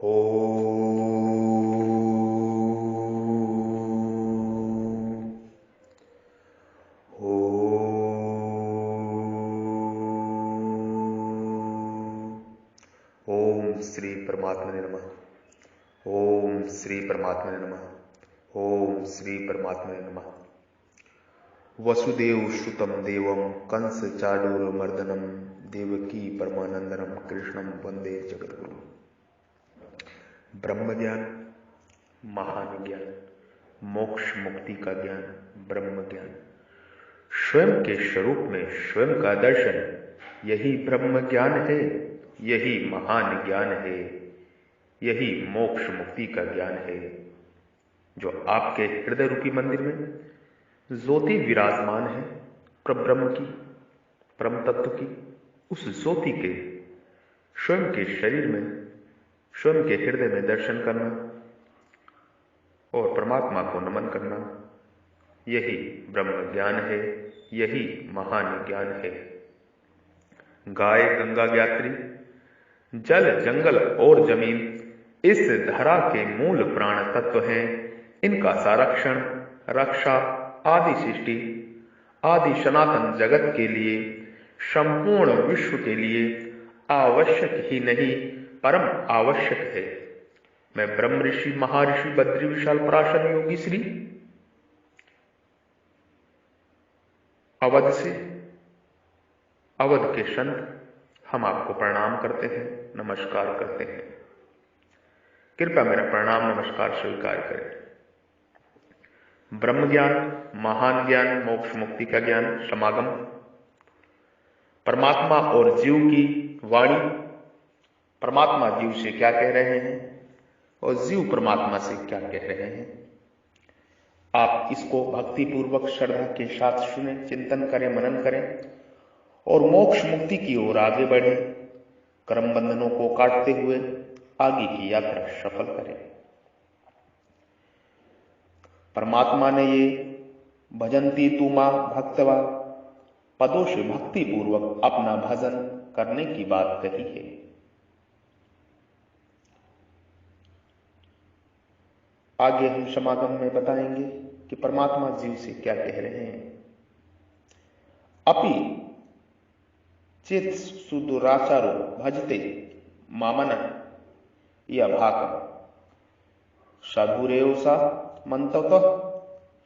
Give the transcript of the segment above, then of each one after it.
ओम श्री परमात्मने नमः। ओम श्री परमात्मने नमः। ओम श्री परमात्मने नमः। वसुदेव श्रुतम देवम कंस चाडूरमर्दनम देवकी परमानंदनम कृष्णम वंदे जगद्गुरु। ब्रह्म ज्ञान, महान ज्ञान, मोक्ष मुक्ति का ज्ञान, ब्रह्म ज्ञान, स्वयं के स्वरूप में स्वयं का दर्शन, यही ब्रह्म ज्ञान है, यही महान ज्ञान है, यही मोक्ष मुक्ति का ज्ञान है। जो आपके हृदय रूपी मंदिर में ज्योति विराजमान है, परब्रह्म की, परम तत्व की, उस ज्योति के स्वयं के शरीर में, स्वयं के हृदय में दर्शन करना और परमात्मा को नमन करना, यही ब्रह्म ज्ञान है, यही महान ज्ञान है। गाय गंगा ज्ञात्री, जल जंगल और जमीन इस धरा के मूल प्राण तत्व हैं। इनका संरक्षण, रक्षा आदि सृष्टि, आदि सनातन जगत के लिए, संपूर्ण विश्व के लिए आवश्यक ही नहीं, परम आवश्यक है। मैं ब्रह्म ऋषि महर्षि बद्री विशाल पराशर योगी श्री अवध से, अवध के संत, हम आपको प्रणाम करते हैं, नमस्कार करते हैं। कृपया मेरा प्रणाम नमस्कार स्वीकार करें। ब्रह्म ज्ञान, महान ज्ञान, मोक्ष मुक्ति का ज्ञान समागम, परमात्मा और जीव की वाणी। परमात्मा जीव से क्या कह रहे हैं और जीव परमात्मा से क्या कह रहे हैं, आप इसको भक्ति पूर्वक श्रद्धा के साथ सुने, चिंतन करें, मनन करें और मोक्ष मुक्ति की ओर आगे बढ़े। कर्म बंधनों को काटते हुए आगे की यात्रा सफल करें। परमात्मा ने ये भजंती तू मां भक्तवा पदों से भक्ति पूर्वक अपना भजन करने की बात कही है। आगे हम समागम में बताएंगे कि परमात्मा जीव से क्या कह रहे हैं। अपि चेत सुदुराचारो भजते मामन या भाक साधुरेव सा मंतत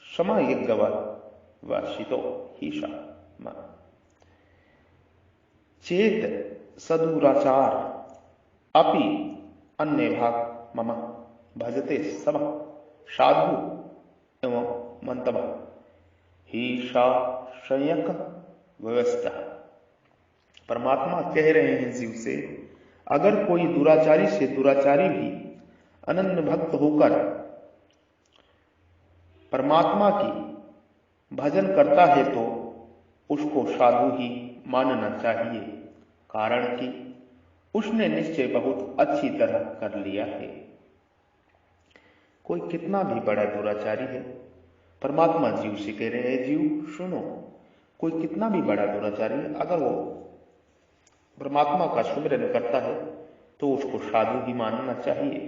क्षमा यज्ञवा वाशितो हीशा। चेत सदुराचार अपि अन्य भाग मम भजते सब साधु एवं मंतव हीशा संयक व्यवस्था। परमात्मा कह रहे हैं जीव से, अगर कोई दुराचारी से दुराचारी भी अनन्य भक्त होकर परमात्मा की भजन करता है तो उसको साधु ही मानना चाहिए, कारण कि उसने निश्चय बहुत अच्छी तरह कर लिया है। कोई कितना भी बड़ा दुराचारी है, परमात्मा जीव से कह रहे हैं, जीव सुनो, कोई कितना भी बड़ा दुराचारी है, अगर वो परमात्मा का सुमिरन करता है तो उसको साधु ही मानना चाहिए।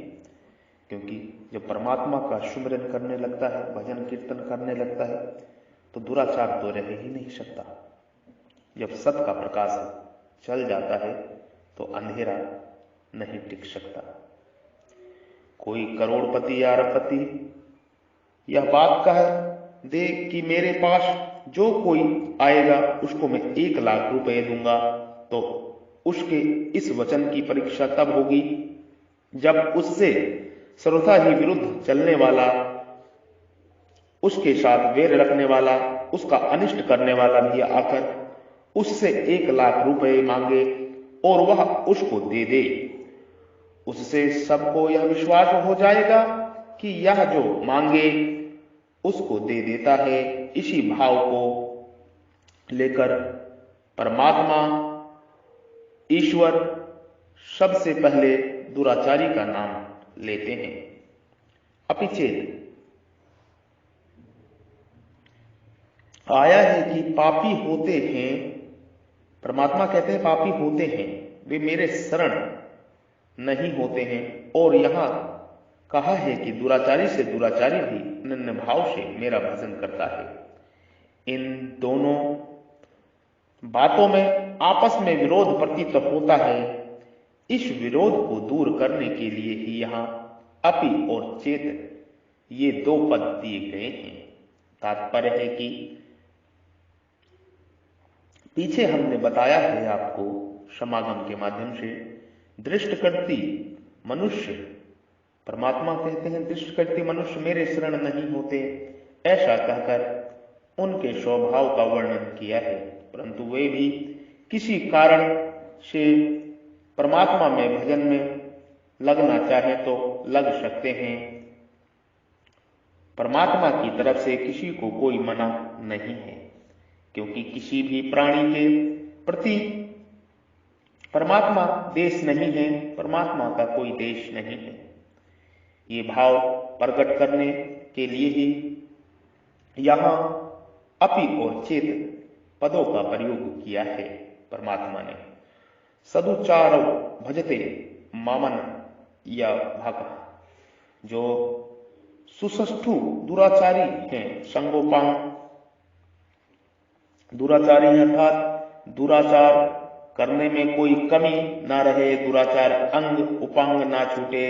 क्योंकि जब परमात्मा का सुमिरन करने लगता है, भजन कीर्तन करने लगता है, तो दुराचार तो रह ही नहीं सकता। जब सत का प्रकाश चल जाता है तो अंधेरा नहीं टिक सकता। कोई करोड़पति या अरबपति यह बात कह दे कि मेरे पास जो कोई आएगा उसको मैं 1 लाख रुपए दूंगा, तो उसके इस वचन की परीक्षा तब होगी जब उससे सर्वथा ही विरुद्ध चलने वाला, उसके साथ वैर रखने वाला, उसका अनिष्ट करने वाला भी आकर उससे 1 लाख रुपए मांगे और वह उसको दे दे। उससे सबको यह विश्वास हो जाएगा कि यह जो मांगे उसको दे देता है। इसी भाव को लेकर परमात्मा, ईश्वर सबसे पहले दुराचारी का नाम लेते हैं। अपिचेत आया है कि पापी होते हैं, परमात्मा कहते हैं पापी होते हैं, वे मेरे शरण नहीं होते हैं। और यहाँ कहा है कि दुराचारी से दुराचारी भी अनन्य भाव से मेरा भजन करता है। इन दोनों बातों में आपस में विरोध प्रतीत होता है। इस विरोध को दूर करने के लिए ही यहाँ अपि और चेत ये दो पद दिए गए हैं। तात्पर्य है कि पीछे हमने बताया है आपको समागम के माध्यम से, दृष्टकर्ती मनुष्य परमात्मा कहते हैं, दृष्टकर्ती मनुष्य मेरे शरण नहीं होते, ऐसा कहकर उनके स्वभाव का वर्णन किया है। परंतु वे भी किसी कारण से परमात्मा में भजन में लगना चाहे तो लग सकते हैं। परमात्मा की तरफ से किसी को कोई मना नहीं है, क्योंकि किसी भी प्राणी के प्रति परमात्मा देश नहीं है, परमात्मा का कोई देश नहीं है। ये भाव प्रकट करने के लिए ही यहाँ अपि और चेत पदों का प्रयोग किया है परमात्मा ने। सदुचारो भजते मामन या भाग, जो सुष्ठु दुराचारी हैं, संगोपांग दुराचारी अर्थात दुराचार करने में कोई कमी ना रहे, दुराचार अंग उपांग ना छूटे,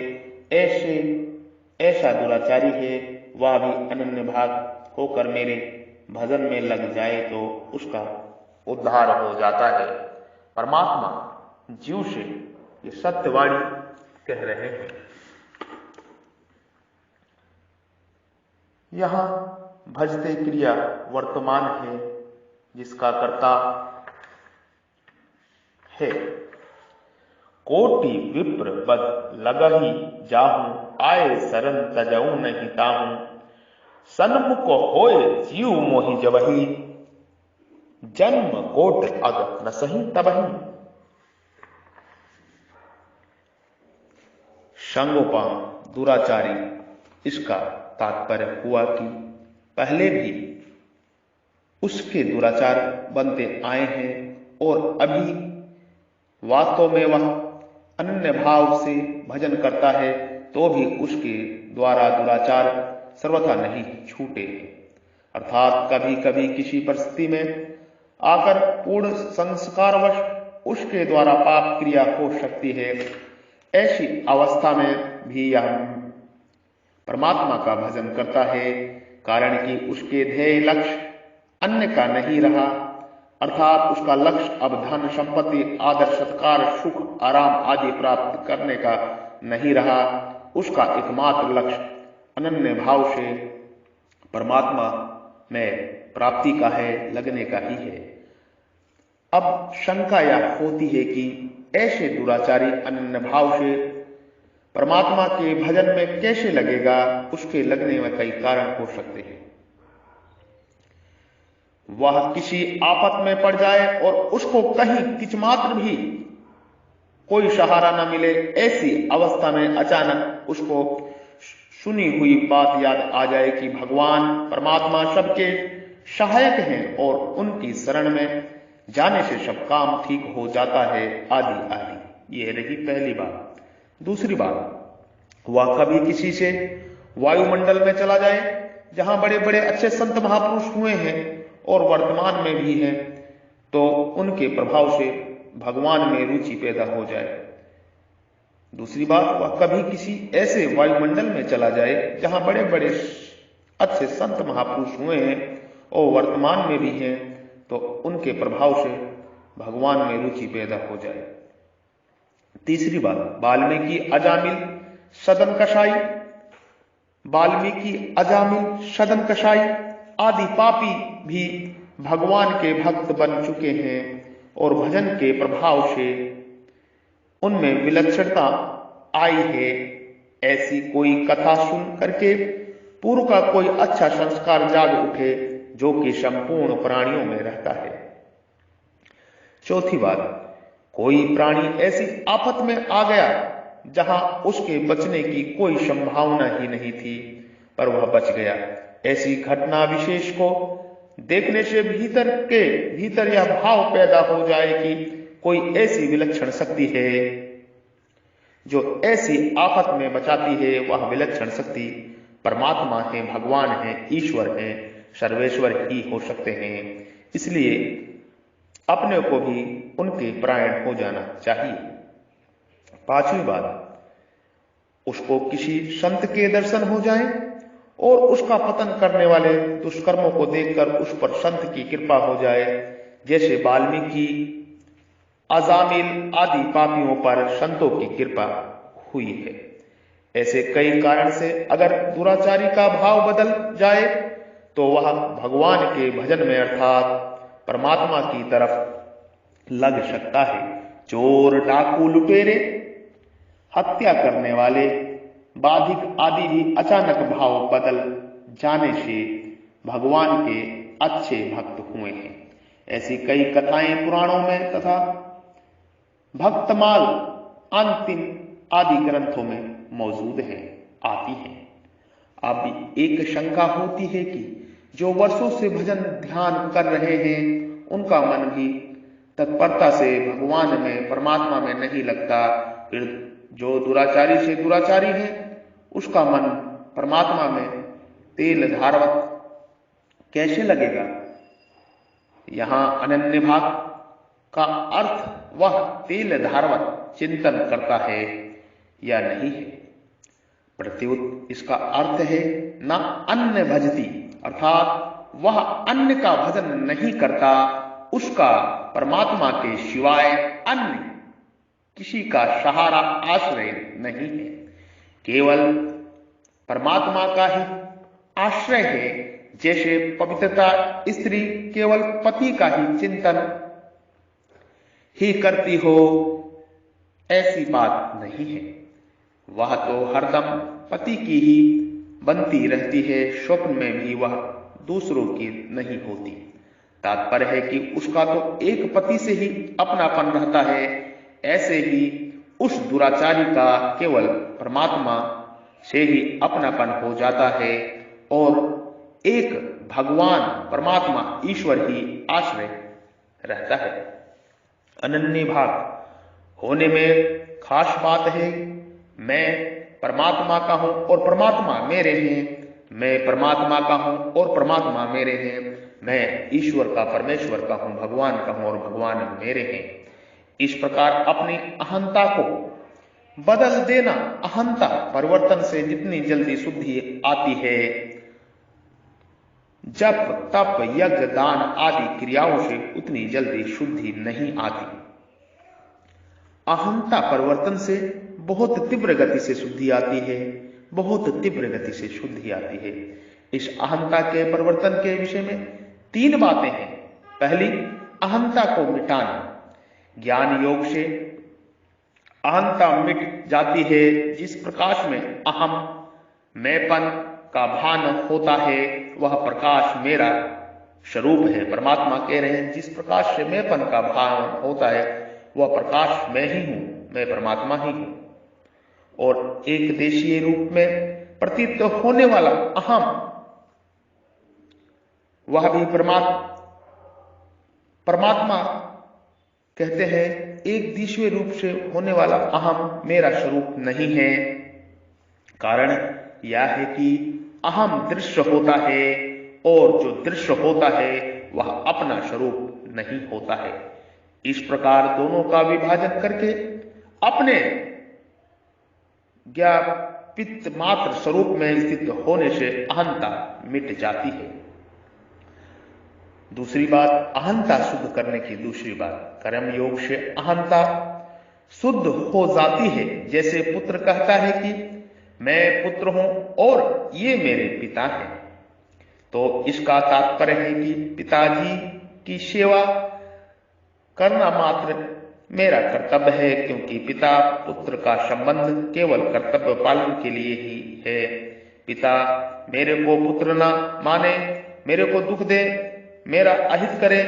ऐसा दुराचारी है, वह भी अनन्य भाग होकर मेरे भजन में लग जाए तो उसका उद्धार हो जाता है। परमात्मा जीव से ये सत्यवाणी कह रहे हैं। यहाँ भजते क्रिया वर्तमान है, जिसका कर्ता है। कोटि विप्र बद लगहि जाहूं, आए शरण तजऊ नहीं ताहूं, सन्मुख होए जीव मोहि जबहि, जन्म कोट अग न सही तबहि। संगोपांग दुराचारी, इसका तात्पर्य हुआ कि पहले भी उसके दुराचार बनते आए हैं और अभी वास्तव में वह अनन्य भाव से भजन करता है तो भी उसके द्वारा दुराचार सर्वथा नहीं छूटे। अर्थात कभी कभी किसी परिस्थिति में आकर पूर्ण संस्कारवश उसके द्वारा पाप क्रिया हो सकती है। ऐसी अवस्था में भी यह परमात्मा का भजन करता है, कारण कि उसके ध्येय लक्ष्य अन्य का नहीं रहा, अर्थात उसका लक्ष्य अब धन संपत्ति आदर सत्कार सुख आराम आदि प्राप्त करने का नहीं रहा। उसका एकमात्र लक्ष्य अनन्य भाव से परमात्मा में प्राप्ति का है, लगने का ही है। अब शंका यह होती है कि ऐसे दुराचारी अनन्य भाव से परमात्मा के भजन में कैसे लगेगा? उसके लगने में कई कारण हो सकते हैं। वह किसी आफत में पड़ जाए और उसको कहीं किंचिमात्र भी कोई सहारा न मिले, ऐसी अवस्था में अचानक उसको सुनी हुई बात याद आ जाए कि भगवान परमात्मा सबके सहायक हैं और उनकी शरण में जाने से सब काम ठीक हो जाता है, आदि आदि। ये रही पहली बात। दूसरी बात, वह कभी किसी से वायुमंडल में चला जाए जहां बड़े बड़े अच्छे संत महापुरुष हुए हैं और वर्तमान में भी हैं, तो उनके प्रभाव से भगवान में रुचि पैदा हो जाए। दूसरी बात, वह कभी किसी ऐसे वायुमंडल में चला जाए जहां बड़े बड़े अच्छे संत महापुरुष हुए हैं और वर्तमान में भी हैं, तो उनके प्रभाव से भगवान में रुचि पैदा हो जाए। तीसरी बात, वाल्मीकि अजामिल सदन कसाई आदि पापी भी भगवान के भक्त बन चुके हैं और भजन के प्रभाव से उनमें विलक्षणता आई है। ऐसी कोई कथा सुन करके पूर्व का कोई अच्छा संस्कार जाग उठे जो कि संपूर्ण प्राणियों में रहता है। चौथी बात, कोई प्राणी ऐसी आफत में आ गया जहां उसके बचने की कोई संभावना ही नहीं थी, पर वह बच गया। ऐसी घटना विशेष को देखने से भीतर यह भाव पैदा हो जाए कि कोई ऐसी विलक्षण शक्ति है जो ऐसी आफत में बचाती है, वह विलक्षण शक्ति परमात्मा है, भगवान है, ईश्वर है, सर्वेश्वर ही हो सकते हैं। इसलिए अपने को भी उनके परायण हो जाना चाहिए। पांचवी बात, उसको किसी संत के दर्शन हो जाए और उसका पतन करने वाले दुष्कर्मों को देखकर उस पर संत की कृपा हो जाए, जैसे वाल्मीकि, अजामिल आदि पापियों पर संतों की कृपा हुई है। ऐसे कई कारण से अगर दुराचारी का भाव बदल जाए तो वह भगवान के भजन में अर्थात परमात्मा की तरफ लग सकता है। चोर, डाकू, लुटेरे, हत्या करने वाले, बाधिक आदि भी अचानक भाव बदल जाने से भगवान के अच्छे भक्त हुए हैं। ऐसी कई कथाएं पुराणों में तथा भक्तमाल अंतिम आदि ग्रंथों में मौजूद हैं, आती हैं। अब एक शंका होती है कि जो वर्षों से भजन ध्यान कर रहे हैं उनका मन भी तत्परता से भगवान में, परमात्मा में नहीं लगता, फिर जो दुराचारी से दुराचारी है उसका मन परमात्मा में तेल धारवत कैसे लगेगा? यहां अनन्य भाग का अर्थ वह तेल धारवत चिंतन करता है या नहीं है। प्रत्युत इसका अर्थ है न अन्य भजती, अर्थात वह अन्य का भजन नहीं करता, उसका परमात्मा के सिवाय अन्य किसी का सहारा आश्रय नहीं है, केवल परमात्मा का ही आश्रय है। जैसे पवित्रता स्त्री केवल पति का ही चिंतन ही करती हो, ऐसी बात नहीं है। वह तो हरदम पति की ही बनती रहती है, स्वप्न में भी वह दूसरों की नहीं होती। तात्पर्य है कि उसका तो एक पति से ही अपनापन रहता है, ऐसे ही उस दुराचारी का केवल परमात्मा से ही अपनापन हो जाता है और एक भगवान परमात्मा ईश्वर ही आश्रय रहता है। अनन्य भाग होने में खास बात है, मैं परमात्मा का हूं और परमात्मा मेरे हैं, मैं परमात्मा का हूं और परमात्मा मेरे हैं, मैं ईश्वर का, परमेश्वर का हूं, भगवान का हूं और भगवान मेरे हैं। इस प्रकार अपनी अहंता को बदल देना, अहंता परिवर्तन से जितनी जल्दी शुद्धि आती है, जप, तप, यज्ञ, दान आदि क्रियाओं से उतनी जल्दी शुद्धि नहीं आती। अहंता परिवर्तन से बहुत तीव्र गति से शुद्धि आती है, बहुत तीव्र गति से शुद्धि आती है। इस अहंता के परिवर्तन के विषय में 3 बातें हैं। पहली, अहंता को मिटाना। ज्ञान योग से अहंता मिट जाती है। जिस प्रकाश में अहम, मैंपन का भान होता है, वह प्रकाश मेरा स्वरूप है। परमात्मा कह रहे हैं, जिस प्रकाश से मैंपन का भान होता है वह प्रकाश मैं ही हूं, मैं परमात्मा ही हूं। और एक देशीय रूप में प्रतीत होने वाला अहम, वह भी परमात्मा कहते हैं। एक दिव्य रूप से होने वाला अहम मेरा स्वरूप नहीं है। कारण यह है कि अहम दृश्य होता है और जो दृश्य होता है वह अपना स्वरूप नहीं होता है। इस प्रकार दोनों का विभाजन करके अपने ज्ञापित मात्र स्वरूप में स्थित होने से अहंता मिट जाती है। दूसरी बात, अहंता शुद्ध करने की दूसरी बात, कर्म योग से अहंता शुद्ध हो जाती है। जैसे पुत्र कहता है कि मैं पुत्र हूं और ये मेरे पिता हैं, तो इसका तात्पर्य है कि पिताजी की सेवा करना मात्र मेरा कर्तव्य है, क्योंकि पिता पुत्र का संबंध केवल कर्तव्य पालन के लिए ही है। पिता मेरे को पुत्र ना माने, मेरे को दुख दे, मेरा अहित करे,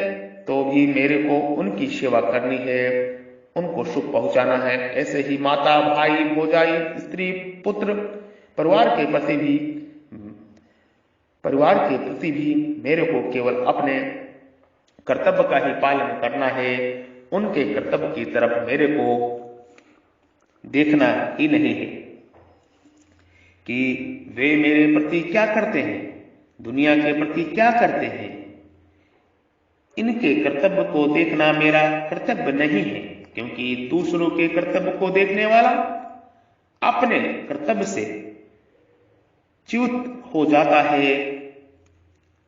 तो भी मेरे को उनकी सेवा करनी है, उनको सुख पहुंचाना है। ऐसे ही माता, भाई, भौजाई, स्त्री, पुत्र, परिवार के प्रति भी मेरे को केवल अपने कर्तव्य का ही पालन करना है। उनके कर्तव्य की तरफ मेरे को देखना ही नहीं है कि वे मेरे प्रति क्या करते हैं, दुनिया के प्रति क्या करते हैं। इनके कर्तव्य को देखना मेरा कर्तव्य नहीं है, क्योंकि दूसरों के कर्तव्य को देखने वाला अपने कर्तव्य से च्युत हो जाता है,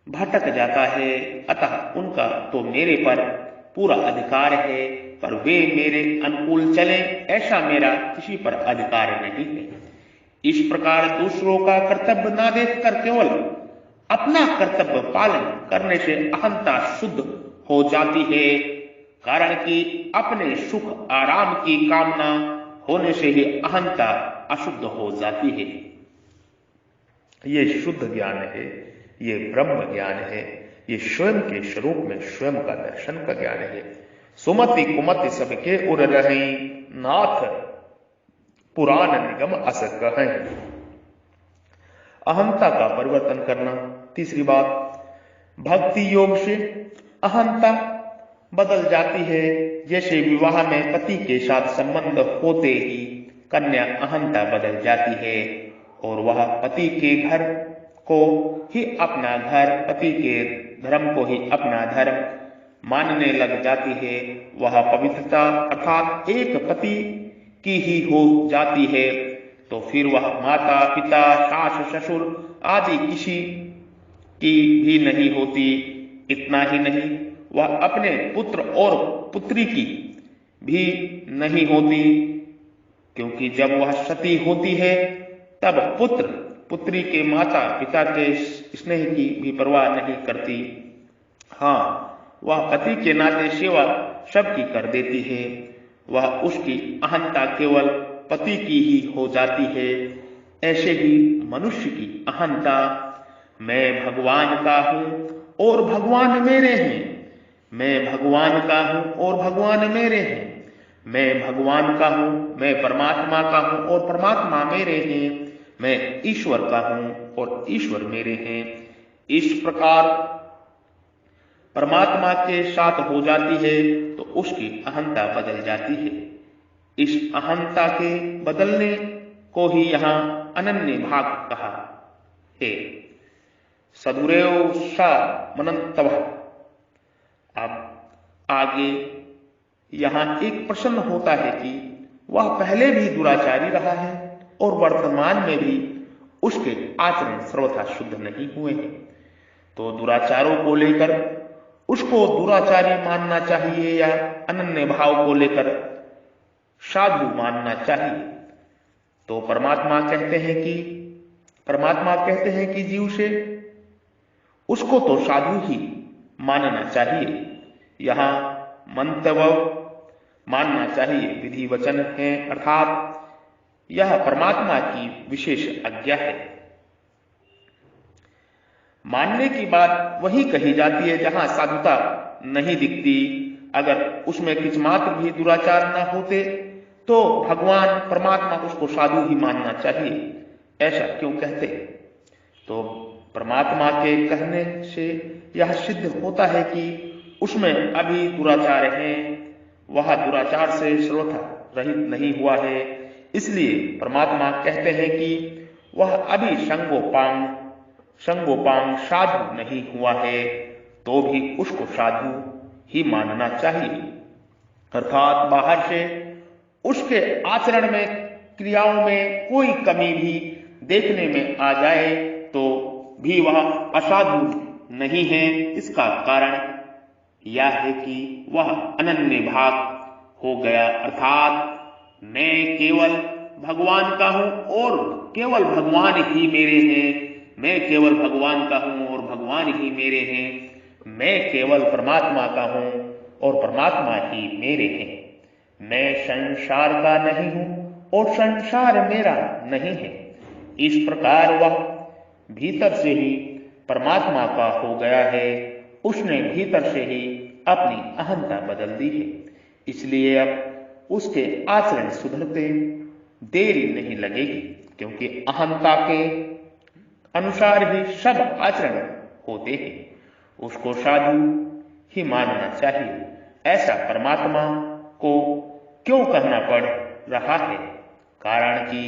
भटक जाता है। अतः उनका तो मेरे पर पूरा अधिकार है, पर वे मेरे अनुकूल चले ऐसा मेरा किसी पर अधिकार नहीं है। इस प्रकार दूसरों का कर्तव्य ना देखकर केवल अपना कर्तव्य पालन करने से अहंता शुद्ध हो जाती है, कारण कि अपने सुख आराम की कामना होने से ही अहंता अशुद्ध हो जाती है। ये शुद्ध ज्ञान है, ये ब्रह्म ज्ञान है, ये स्वयं के स्वरूप में स्वयं का दर्शन का ज्ञान है। सुमति कुमति सबके उर रही, नाथ पुराण निगम अस कहें। अहंता का परिवर्तन करना। तीसरी बात, भक्ति योग से अहंता बदल जाती है। जैसे विवाह में पति के साथ संबंध होते ही कन्या अहंता बदल जाती है और वह पति के घर को ही अपना घर, पति के धर्म को ही अपना धर्म मानने लग जाती है। वह पवित्रता अर्थात एक पति की ही हो जाती है। तो फिर वह माता पिता सास ससुर आदि किसी की भी नहीं होती। इतना ही नहीं, वह अपने पुत्र और पुत्री की भी नहीं होती, क्योंकि जब वह सती होती है तब पुत्र पुत्री के माता पिता के स्नेह की भी परवाह नहीं करती। हाँ, वह पति के नाते सेवा सबकी कर देती है। वह उसकी अहंता केवल पति की ही हो जाती है। ऐसे ही मनुष्य की अहंता, मैं भगवान का हूं और भगवान मेरे हैं, मैं भगवान का हूं और भगवान मेरे हैं, मैं भगवान का हूं, मैं परमात्मा का हूं और परमात्मा मेरे हैं, मैं ईश्वर का हूं और ईश्वर मेरे हैं। इस प्रकार परमात्मा के साथ हो जाती है तो उसकी अहंता बदल जाती है। इस अहंता के बदलने को ही यहां अनन्य भाग कहा है। सदुरेव सा मनंतव। अब आगे यहां एक प्रश्न होता है कि वह पहले भी दुराचारी रहा है और वर्तमान में भी उसके आचरण सर्वथा शुद्ध नहीं हुए हैं, तो दुराचारों को लेकर उसको दुराचारी मानना चाहिए या अनन्य भाव को लेकर साधु मानना चाहिए। तो परमात्मा कहते हैं कि जीव से उसको तो साधु ही मानना चाहिए। यहां मंतव्य मानना चाहिए विधि वचन है, अर्थात यह परमात्मा की विशेष आज्ञा है। मानने की बात वही कही जाती है जहां साधुता नहीं दिखती। अगर उसमें किंच मात्र भी दुराचार न होते तो भगवान परमात्मा उसको साधु ही मानना चाहिए। ऐसा क्यों कहते? तो परमात्मा के कहने से यह सिद्ध होता है कि उसमें अभी दुराचार है, वह दुराचार से सर्वथा रहित नहीं हुआ है। इसलिए परमात्मा कहते हैं कि वह अभी संगोपांग साधु नहीं हुआ है, तो भी उसको साधु ही मानना चाहिए। अर्थात बाहर से उसके आचरण में, क्रियाओं में कोई कमी भी देखने में आ जाए तो भी वह असाधु नहीं है। इसका कारण यह है कि वह अनन्य भाग हो गया, अर्थात मैं केवल भगवान का हूं और केवल भगवान ही मेरे हैं, मैं केवल भगवान का हूं और भगवान ही मेरे हैं, मैं केवल परमात्मा का हूं और परमात्मा ही मेरे हैं, मैं संसार का नहीं हूं और संसार मेरा नहीं है। इस प्रकार वह भीतर से ही परमात्मा का हो गया है। उसने भीतर से ही अपनी अहंता बदल दी है, इसलिए अब उसके आचरण सुधरते देरी नहीं लगेगी, क्योंकि अहंता के अनुसार ही सब आचरण होते हैं। उसको साधु ही मानना चाहिए। ऐसा परमात्मा को क्यों कहना पड़ रहा है? कारण कि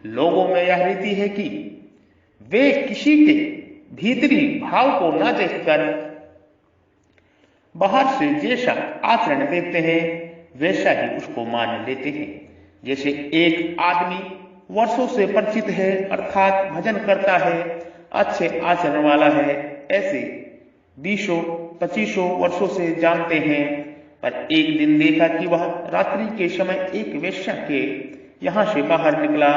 लोगों में यह रीति है कि वे किसी के भीतरी भाव को न देखकर बाहर से जैसा आचरण देखते हैं वैसा ही उसको मान लेते हैं। जैसे एक आदमी वर्षों से परिचित है, अर्थात भजन करता है, अच्छे आचरण वाला है, ऐसे 20-25 वर्षों से जानते हैं, पर एक दिन देखा कि वह रात्रि के समय एक वेश्या के यहां से बाहर निकला,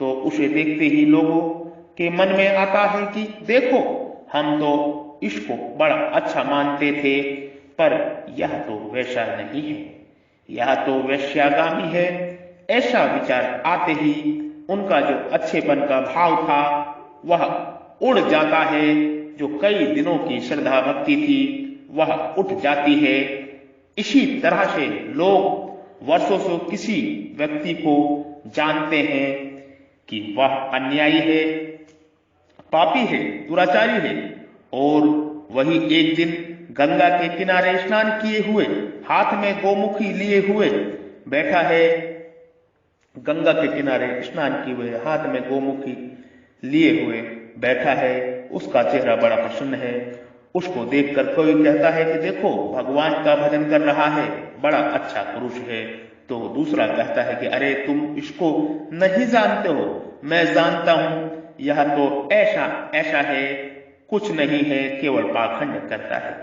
तो उसे देखते ही लोगों के मन में आता है कि देखो, हम तो इसको बड़ा अच्छा मानते थे, पर यह तो वैसा नहीं है, यह तो वेश्यागामी है। ऐसा विचार आते ही उनका जो अच्छेपन का भाव था वह उड़ जाता है, जो कई दिनों की श्रद्धा भक्ति थी वह उठ जाती है। इसी तरह से लोग वर्षों से किसी व्यक्ति को जानते हैं कि वह अन्यायी है, पापी है, दुराचारी है, और वही एक दिन गंगा के किनारे स्नान किए हुए, हाथ में गोमुखी लिए हुए बैठा है, गंगा के किनारे स्नान किए हुए हाथ में गोमुखी लिए हुए बैठा है, उसका चेहरा बड़ा प्रसन्न है। उसको देखकर कोई कहता है कि देखो, भगवान का भजन कर रहा है, बड़ा अच्छा पुरुष है, तो दूसरा कहता है कि अरे तुम इसको नहीं जानते हो, मैं जानता हूं, यह तो ऐसा ऐसा है, कुछ नहीं है, केवल पाखंड करता है।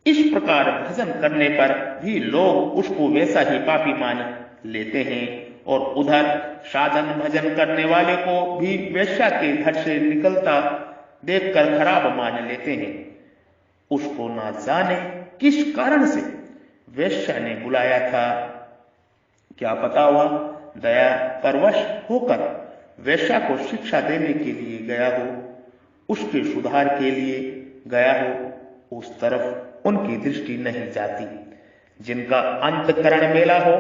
इस प्रकार भजन करने पर भी लोग उसको वैसा ही पापी मान लेते हैं, और उधर साधन भजन करने वाले को भी वेश्या के घर से निकलता देखकर खराब मान लेते हैं। उसको ना जाने किस कारण से वेश्या ने बुलाया था, क्या पता वह दया परवश होकर वेश्या को शिक्षा देने के लिए गया हो, उसके सुधार के लिए गया हो। उस तरफ उनकी दृष्टि नहीं जाती। जिनका अंतकरण मेला हो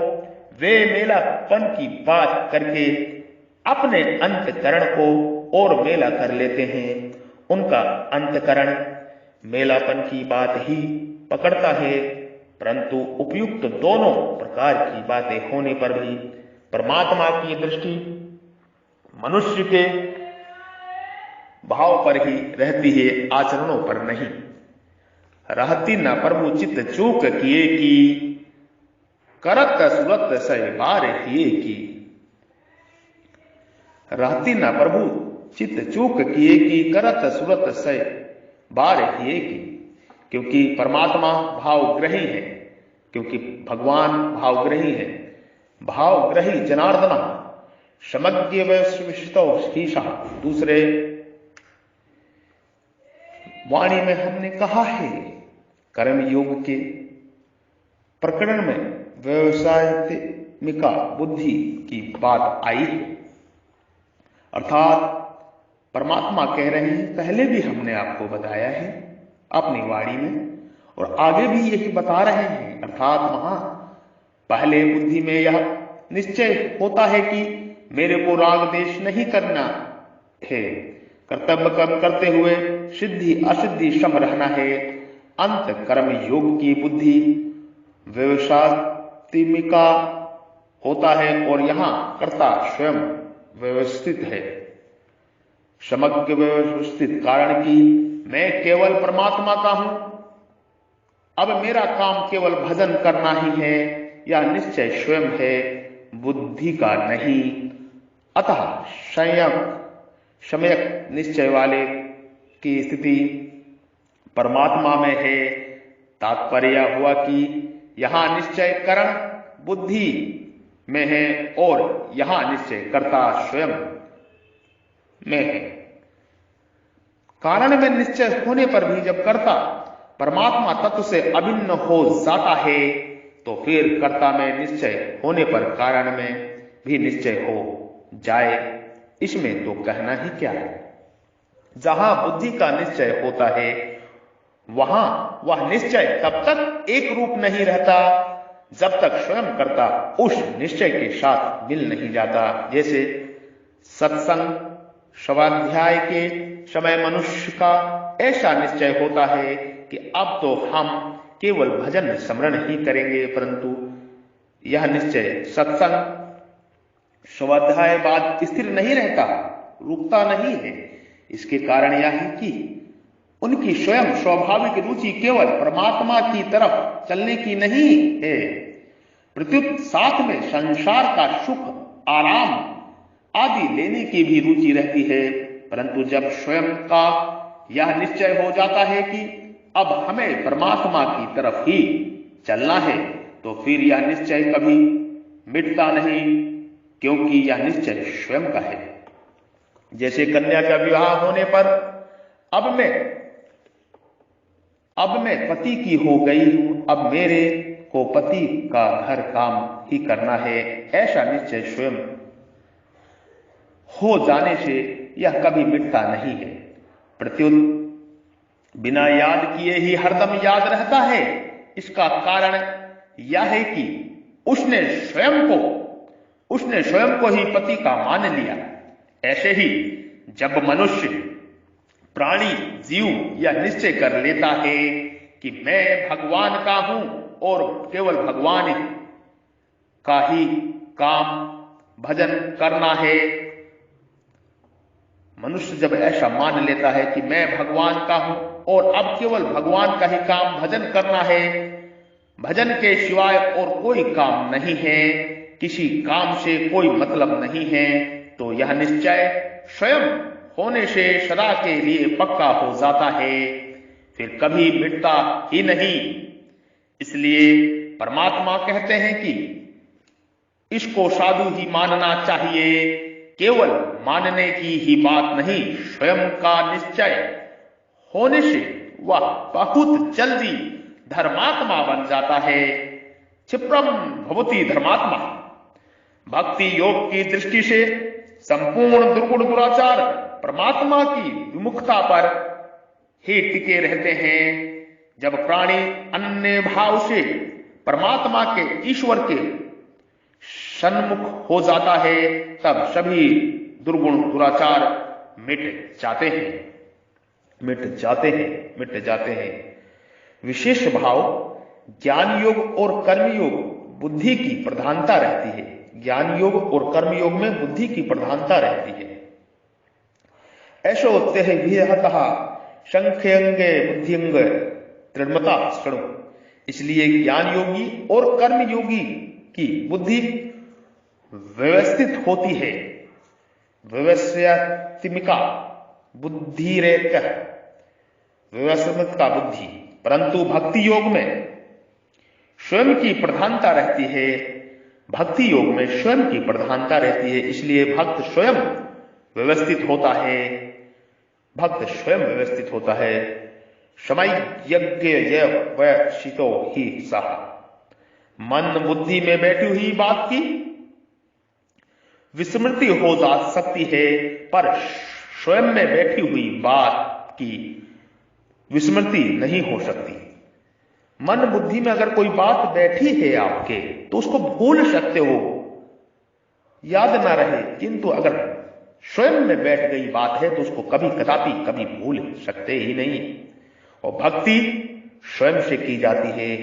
वे मेलापन की बात करके अपने अंतकरण को और मेला कर लेते हैं। उनका अंतकरण मेलापन की बात ही पकड़ता है, परंतु उपयुक्त दोनों प्रकार की बातें होने पर भी परमात्मा की दृष्टि मनुष्य के भाव पर ही रहती है, आचरणों पर नहीं। रहती न प्रभु चित्त चूक किए की, करत सुरत सय बार किए की। रहती न प्रभु चित्त चूक किए की, करत सुरत सय बार किए की। क्योंकि परमात्मा भावग्रही है, क्योंकि भगवान भावग्रही है। भावग्रही जनार्दन समग्र विष्टो शीशा। दूसरे वाणी में हमने कहा है, कर्म योग के प्रकरण में व्यवसायिका बुद्धि की बात आई है, अर्थात परमात्मा कह रहे हैं, पहले भी हमने आपको बताया है अपनी वाणी में, और आगे भी यही बता रहे हैं। अर्थात वहां पहले बुद्धि में यह निश्चय होता है कि मेरे को राग देश नहीं करना है, कर्तव्य कर्म करते हुए सिद्धि असिद्धि सम रहना है। अंत कर्म योग की बुद्धि व्यवसायिका होता है, और यहां कर्ता स्वयं व्यवस्थित है, समग्र व्यवस्थित, कारण कि मैं केवल परमात्मा का हूं। अब मेरा काम केवल भजन करना ही है, यह निश्चय स्वयं है, बुद्धि का नहीं। अतः सम्यक निश्चय वाले की स्थिति परमात्मा में है। तात्पर्य हुआ कि यहां निश्चय करण बुद्धि में है, और यहां निश्चय कर्ता स्वयं में है। कारण में निश्चय होने पर भी जब कर्ता परमात्मा तत्व से अभिन्न हो जाता है, तो फिर कर्ता में निश्चय होने पर कारण में भी निश्चय हो जाए, इसमें तो कहना ही क्या है। जहां बुद्धि का निश्चय होता है वहां वह निश्चय तब तक एक रूप नहीं रहता जब तक स्वयं कर्ता उस निश्चय के साथ मिल नहीं जाता। जैसे सत्संग स्वाध्याय के समय मनुष्य का ऐसा निश्चय होता है कि अब तो हम केवल भजन स्मरण ही करेंगे, परंतु यह निश्चय सत्संग स्वाध्यायवाद स्थिर नहीं रहता, रुकता नहीं है। इसके कारण यह है कि उनकी स्वयं स्वाभाविक रुचि केवल परमात्मा की तरफ चलने की नहीं है, प्रत्युत साथ में संसार का सुख, आराम आदि लेने की भी रुचि रहती है। परंतु जब स्वयं का यह निश्चय हो जाता है कि अब हमें परमात्मा की तरफ ही चलना है, तो फिर यह निश्चय कभी मिटता नहीं, क्योंकि यह निश्चय स्वयं का है। जैसे कन्या का विवाह होने पर अब मैं पति की हो गई हूं, अब मेरे को पति का घर काम ही करना है, ऐसा निश्चय स्वयं हो जाने से यह कभी मिटता नहीं है। प्रत्युत बिना याद किए ही हरदम याद रहता है। इसका कारण यह है कि उसने स्वयं को ही पति का मान लिया। ऐसे ही जब मनुष्य, प्राणी, जीव यह निश्चय कर लेता है कि मैं भगवान का हूं और केवल भगवान का ही काम भजन करना है, मनुष्य जब ऐसा मान लेता है कि मैं भगवान का हूं और अब केवल भगवान का ही काम भजन करना है, भजन के सिवाय और कोई काम नहीं है, किसी काम से कोई मतलब नहीं है, तो यह निश्चय स्वयं होने से सदा के लिए पक्का हो जाता है, फिर कभी मिटता ही नहीं। इसलिए परमात्मा कहते हैं कि इसको साधु ही मानना चाहिए। केवल मानने की ही बात नहीं, स्वयं का निश्चय होने से वह बहुत जल्दी धर्मात्मा बन जाता है। क्षिप्रम भवति धर्मात्मा। भक्ति योग की दृष्टि से संपूर्ण दुर्गुण दुराचार परमात्मा की विमुखता पर ही टिके रहते हैं। जब प्राणी अन्य भाव से परमात्मा के, ईश्वर के सन्मुख हो जाता है, तब सभी दुर्गुण दुराचार मिट जाते हैं। विशेष भाव ज्ञान योग और कर्म योग बुद्धि की प्रधानता रहती है। ज्ञान योग और कर्म योग में बुद्धि की प्रधानता रहती है। ऐसो होते हैं विहतः संख्यंगे बुद्धिंग त्रिमता क्षणु। इसलिए ज्ञान योगी और कर्म योगी की बुद्धि व्यवस्थित होती है। व्यवस्थिमिका बुद्धि रेक, व्यवस्थित का बुद्धि। परंतु भक्ति योग में स्वयं की प्रधानता रहती है। भक्ति योग में स्वयं की प्रधानता रहती है, इसलिए भक्त स्वयं व्यवस्थित होता है। समय यज्ञ वशितो ही सह। मन बुद्धि में बैठी हुई बात की विस्मृति हो जा सकती है, पर स्वयं में बैठी हुई बात की विस्मृति नहीं हो सकती। मन बुद्धि में अगर कोई बात बैठी है आपके, तो उसको भूल सकते हो, याद ना रहे, किंतु अगर स्वयं में बैठ गई बात है तो उसको कभी भूल सकते ही नहीं। और भक्ति स्वयं से की जाती है।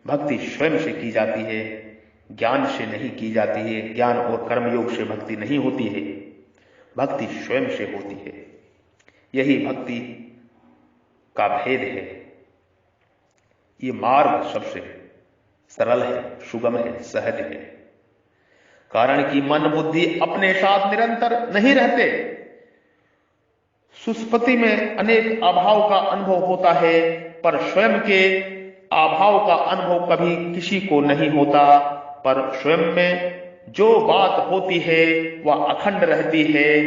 भक्ति स्वयं से की जाती है, ज्ञान से नहीं की जाती है। ज्ञान और कर्मयोग से भक्ति नहीं होती है, भक्ति स्वयं से होती है। यही भक्ति का भेद है। ये मार्ग सबसे सरल है, सुगम है, सहज है। कारण कि मन बुद्धि अपने साथ निरंतर नहीं रहते। सुस्पति में अनेक अभाव का अनुभव होता है, पर स्वयं के अभाव का अनुभव कभी किसी को नहीं होता। पर स्वयं में जो बात होती है वह अखंड रहती है।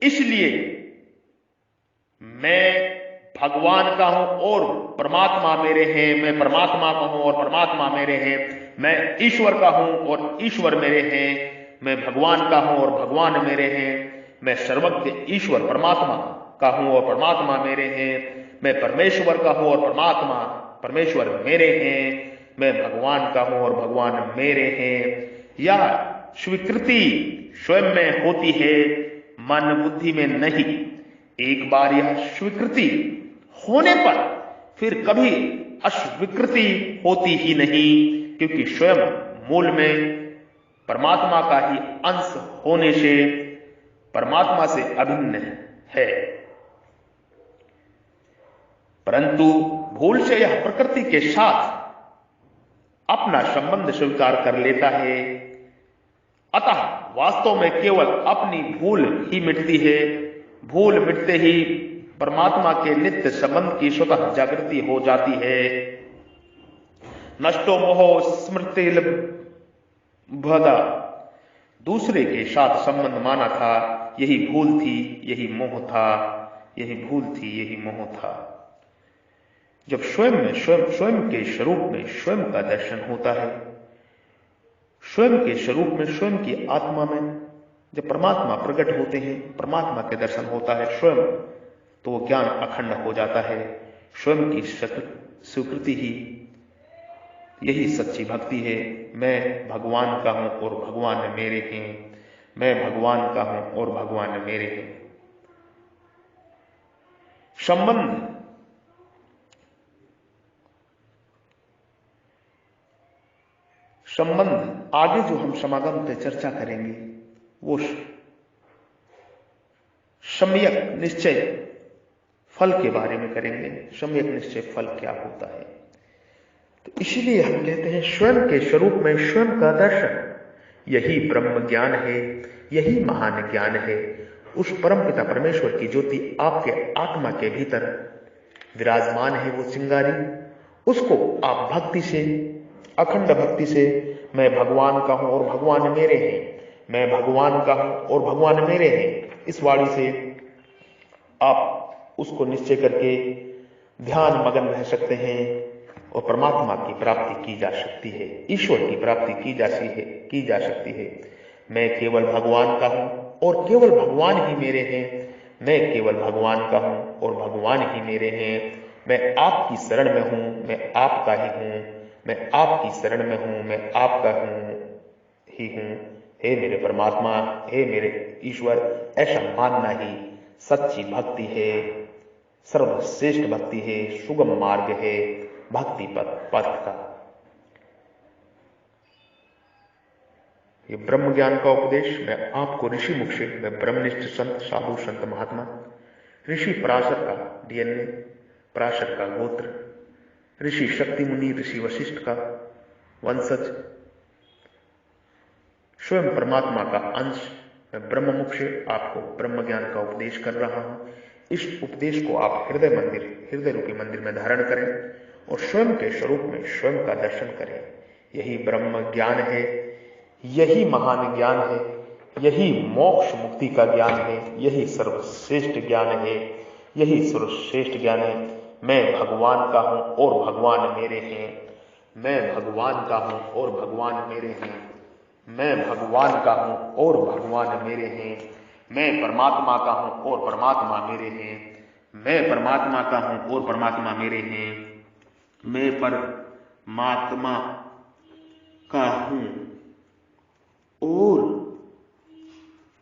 इसलिए मैं भगवान का हूं और परमात्मा मेरे हैं, मैं परमात्मा का हूं और परमात्मा मेरे हैं, मैं ईश्वर का हूं और ईश्वर मेरे हैं, मैं भगवान का हूं और भगवान मेरे हैं, मैं सर्वज्ञ ईश्वर परमात्मा का हूं और परमात्मा मेरे हैं, मैं परमेश्वर का हूं और परमेश्वर मेरे हैं, मैं भगवान का हूं और भगवान मेरे हैं। यह स्वीकृति स्वयं में होती है, मन बुद्धि में नहीं। एक बार यह स्वीकृति होने पर फिर कभी अस्वीकृति होती ही नहीं, क्योंकि स्वयं मूल में परमात्मा का ही अंश होने से परमात्मा से अभिन्न है, परंतु भूल से यह प्रकृति के साथ अपना संबंध स्वीकार कर लेता है। अतः वास्तव में केवल अपनी भूल ही मिटती है। भूल मिटते ही परमात्मा के नित्य संबंध की स्वतः जागृति हो जाती है। नष्टो मोहो स्मृति भदा, दूसरे के साथ संबंध माना था, यही भूल थी, यही मोह था, यही भूल थी, यही मोह था। जब स्वयं के स्वरूप में स्वयं का दर्शन होता है, स्वयं के स्वरूप में स्वयं की आत्मा में जब परमात्मा प्रकट होते हैं, परमात्मा के दर्शन होता है स्वयं, तो वो ज्ञान अखंड हो जाता है। स्वयं की स्वीकृति ही यही सच्ची भक्ति है। मैं भगवान का हूं और भगवान मेरे हैं, मैं भगवान का हूं और भगवान मेरे हैं। संबंध आगे जो हम समागम पे चर्चा करेंगे वो सम्यक निश्चय फल के बारे में करेंगे। सम्यक निश्चय फल क्या होता है, तो इसीलिए हम कहते हैं स्वयं के स्वरूप में स्वयं का दर्शन, यही ब्रह्म ज्ञान है, यही महान ज्ञान है। उस परम पिता परमेश्वर की ज्योति आपके आत्मा के भीतर विराजमान है, वो चिंगारी, उसको आप भक्ति से, अखंड भक्ति से, मैं भगवान का हूं और भगवान मेरे हैं, मैं भगवान का हूं और भगवान मेरे हैं, इस वाणी से आप उसको निश्चय करके ध्यान मगन रह सकते हैं और परमात्मा की प्राप्ति की जा सकती है, ईश्वर की प्राप्ति की जा सकती है। मैं केवल भगवान का हूं और केवल भगवान ही मेरे हैं, मैं केवल भगवान का हूं और भगवान ही मेरे हैं। मैं आपकी शरण में हूं, मैं आपका ही हूं, मैं आपकी शरण में हूं, मैं आपका ही हूं। हे मेरे परमात्मा, हे मेरे ईश्वर, ऐसा मानना ही सच्ची भक्ति है, सर्वश्रेष्ठ भक्ति है, सुगम मार्ग है भक्ति पथ का। ये ब्रह्म ज्ञान का उपदेश मैं आपको ऋषि मुख से, मैं ब्रह्मनिष्ठ संत, साधु, संत, महात्मा, ऋषि पराशर का डीएनए, पराशर का गोत्र, ऋषि शक्ति मुनि, ऋषि वशिष्ठ का वंशज, स्वयं परमात्मा का अंश, मैं ब्रह्म मुख से आपको ब्रह्म ज्ञान का उपदेश कर रहा हूं। इस उपदेश को आप हृदय रूपी मंदिर में धारण करें और स्वयं के स्वरूप में स्वयं का दर्शन करें। यही ब्रह्म ज्ञान है, यही महान ज्ञान है, यही मोक्ष मुक्ति का ज्ञान है, यही सर्वश्रेष्ठ ज्ञान है, यही सर्वश्रेष्ठ ज्ञान है। मैं भगवान का हूं और भगवान मेरे हैं, मैं भगवान का हूं और भगवान मेरे हैं, मैं भगवान का हूं और भगवान मेरे हैं, मैं परमात्मा का हूं और परमात्मा मेरे हैं, मैं परमात्मा का हूं और परमात्मा मेरे हैं, मैं परमात्मा का हूं और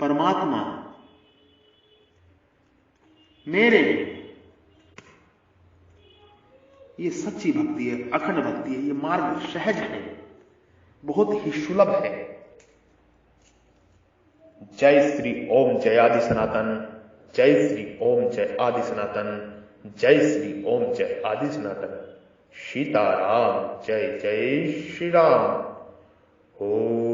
परमात्मा मेरे हैं। ये सच्ची भक्ति है, अखंड भक्ति है। ये मार्ग सहज है, बहुत ही सुलभ है। जय श्री ओम जय आदि सनातन, जय श्री ओम जय आदि सनातन, जय श्री ओम जय आदि सनातन। सीताराम, जय जय श्री राम। ओम।